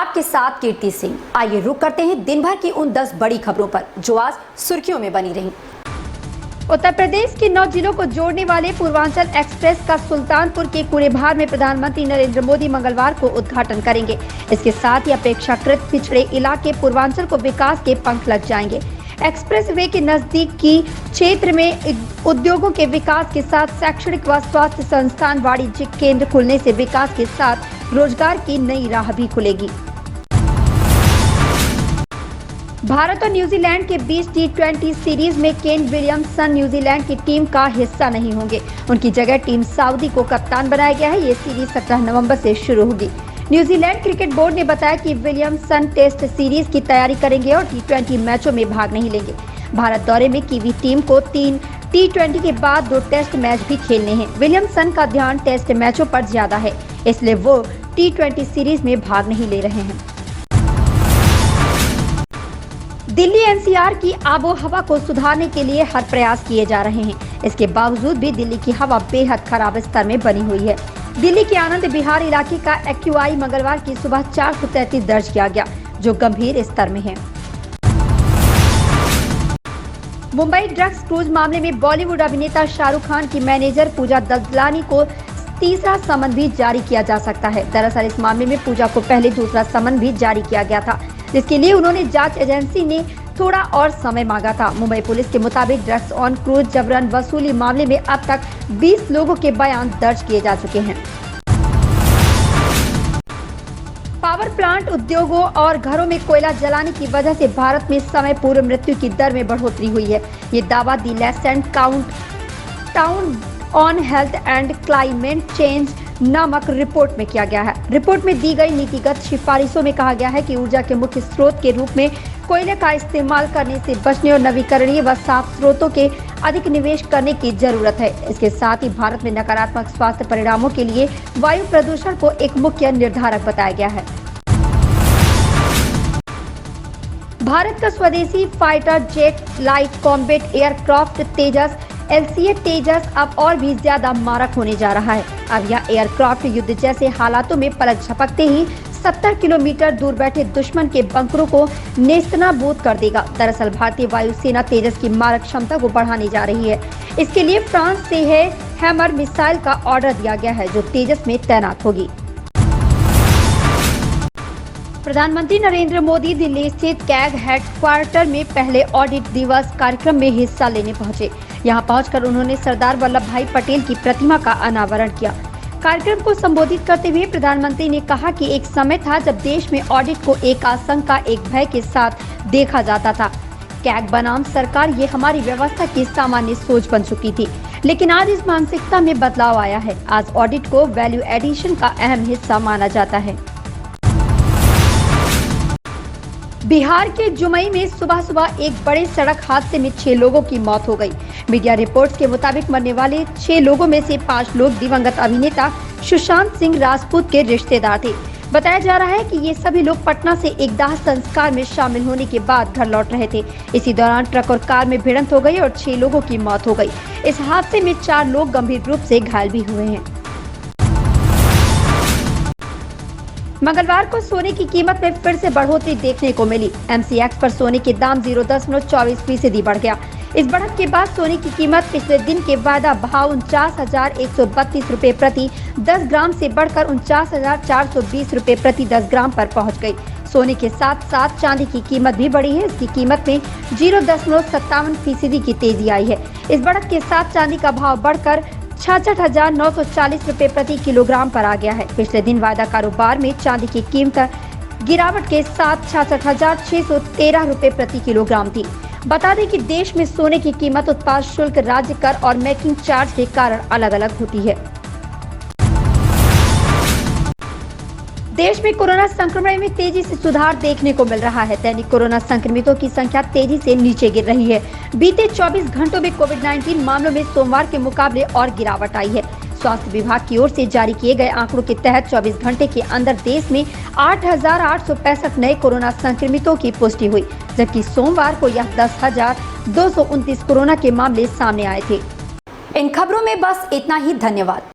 आपके साथ कीर्ति सिंह। आइए रुक करते हैं दिन भर की उन 10 बड़ी खबरों पर जो आज सुर्खियों में बनी रहीं। उत्तर प्रदेश के 9 जिलों को जोड़ने वाले पूर्वांचल एक्सप्रेस का सुल्तानपुर के कुरेभार में प्रधानमंत्री नरेंद्र मोदी मंगलवार को उद्घाटन करेंगे। इसके साथ ही अपेक्षाकृत पिछड़े इलाके पूर्वांचल को विकास के पंख लग जाएंगे। एक्सप्रेस वे के नजदीक की क्षेत्र में उद्योगों के विकास के साथ शैक्षणिक व स्वास्थ्य संस्थान, वाणिज्यिक केंद्र खुलने से विकास के साथ रोजगार की नई राह भी खुलेगी। भारत और न्यूजीलैंड के बीच T20 सीरीज में केन विलियमसन न्यूजीलैंड की टीम का हिस्सा नहीं होंगे। उनकी जगह टीम सऊदी को कप्तान बनाया गया है। ये सीरीज 17 नवंबर से शुरू होगी। न्यूजीलैंड क्रिकेट बोर्ड ने बताया कि विलियमसन टेस्ट सीरीज की तैयारी करेंगे और T20 मैचों में भाग नहीं लेंगे। भारत दौरे में कीवी टीम को 3 T20 के बाद 2 टेस्ट मैच भी खेलने हैं। विलियमसन का ध्यान टेस्ट मैचों पर ज्यादा है, इसलिए वो T20 सीरीज में भाग नहीं ले रहे हैं। दिल्ली NCR की आबो हवा को सुधारने के लिए हर प्रयास किए जा रहे हैं। इसके बावजूद भी दिल्ली की हवा बेहद खराब स्तर में बनी हुई है। दिल्ली के आनंद विहार इलाके का AQI मंगलवार की सुबह 433 दर्ज किया गया, जो गंभीर स्तर में है। मुंबई ड्रग्स क्रूज मामले में बॉलीवुड अभिनेता शाहरुख खान की मैनेजर पूजा दलदलानी को तीसरा समन भी जारी किया जा सकता है। दरअसल इस मामले में पूजा को पहले दूसरा समन भी जारी किया गया था, जिसके लिए उन्होंने जांच एजेंसी ने थोड़ा और समय मांगा था। मुंबई पुलिस के मुताबिक ड्रग्स ऑन क्रूज जबरन वसूली मामले में अब तक 20 लोगों के बयान दर्ज किए जा चुके हैं। पावर प्लांट उद्योगों और घरों में कोयला जलाने की वजह से भारत में समय पूर्व मृत्यु की दर में बढ़ोतरी हुई है। ये दावा the Lancet countdown on health and climate change नामक रिपोर्ट में किया गया है। रिपोर्ट में दी गई नीतिगत सिफारिशों में कहा गया है कि ऊर्जा के मुख्य स्रोत के रूप में कोयले का इस्तेमाल करने से बचने और नवीकरणीय व साफ स्रोतों के अधिक निवेश करने की जरूरत है। इसके साथ ही भारत में नकारात्मक स्वास्थ्य परिणामों के लिए वायु प्रदूषण को एक मुख्य निर्धारक बताया गया है। भारत का स्वदेशी fighter jet light combat aircraft Tejas LCA Tejas अब और भी ज्यादा मारक होने जा रहा है। अब यह एयरक्राफ्ट युद्ध जैसे हालातों में पलक झपकते ही 70 किलोमीटर दूर बैठे दुश्मन के बंकरों को नेस्तनाबूद कर देगा। दरअसल भारतीय वायुसेना तेजस की मारक क्षमता को बढ़ाने जा रही है। इसके लिए फ्रांस से हैमर मिसाइल का ऑर्डर दिया गया है, जो तेजस में तैनात होगी। प्रधानमंत्री नरेंद्र मोदी दिल्ली स्थित कैग हेडक्वार्टर में पहले ऑडिट दिवस कार्यक्रम में हिस्सा लेने पहुंचे। यहां पहुंचकर उन्होंने सरदार वल्लभ भाई पटेल की प्रतिमा का अनावरण किया। कार्यक्रम को संबोधित करते हुए प्रधानमंत्री ने कहा कि एक समय था जब देश में ऑडिट को एक आशंका, एक भय के साथ देखा जाता था। कैग बनाम सरकार ये हमारी व्यवस्था की सामान्य सोच बन चुकी थी, लेकिन आज इस मानसिकता में बदलाव आया है। आज ऑडिट को वैल्यू एडिशन का अहम हिस्सा माना जाता है। बिहार के जुमई में सुबह सुबह एक बड़े सड़क हादसे में 6 लोगों की मौत हो गई। मीडिया रिपोर्ट्स के मुताबिक मरने वाले 6 लोगों में से 5 लोग दिवंगत अभिनेता सुशांत सिंह राजपूत के रिश्तेदार थे। बताया जा रहा है कि ये सभी लोग पटना से एक दाह संस्कार में शामिल होने के बाद घर लौट रहे थे। इसी दौरान ट्रक और कार में भिड़ंत हो गई और 6 लोगों की मौत हो गई। इस हादसे में 4 लोग गंभीर रूप से घायल भी हुए हैं। मंगलवार को सोने की कीमत में फिर से बढ़ोतरी देखने को मिली। MCX पर सोने के दाम 0.24% बढ़ गया। इस बढ़त के बाद सोने की कीमत पिछले दिन के वायदा भाव 49,132 रुपए प्रति 10 ग्राम से बढ़कर 49,420 रुपए प्रति 10 ग्राम पर पहुंच गई। सोने के साथ साथ चांदी की कीमत भी बढ़ी है। इसकी कीमत में 0.57% की तेजी आई है। इस बढ़त के साथ चांदी का भाव बढ़कर 66,940 रुपए प्रति किलोग्राम पर आ गया है। पिछले दिन वायदा कारोबार में चांदी की कीमत गिरावट के साथ 66,613 रुपए प्रति किलोग्राम थी। बता दें कि देश में सोने की कीमत उत्पाद शुल्क, राज्य कर और मेकिंग चार्ज के कारण अलग अलग होती है। देश में कोरोना संक्रमण में तेजी से सुधार देखने को मिल रहा है। दैनिक कोरोना संक्रमितों की संख्या तेजी से नीचे गिर रही है। बीते 24 घंटों में कोविड-19 मामलों में सोमवार के मुकाबले और गिरावट आई है। स्वास्थ्य विभाग की ओर से जारी किए गए आंकड़ों के तहत 24 घंटे के अंदर देश में 8,865 नए कोरोना संक्रमितों की पुष्टि हुई, जबकि सोमवार को यह 10,229 कोरोना के मामले सामने आए थे। इन खबरों में बस इतना ही। धन्यवाद।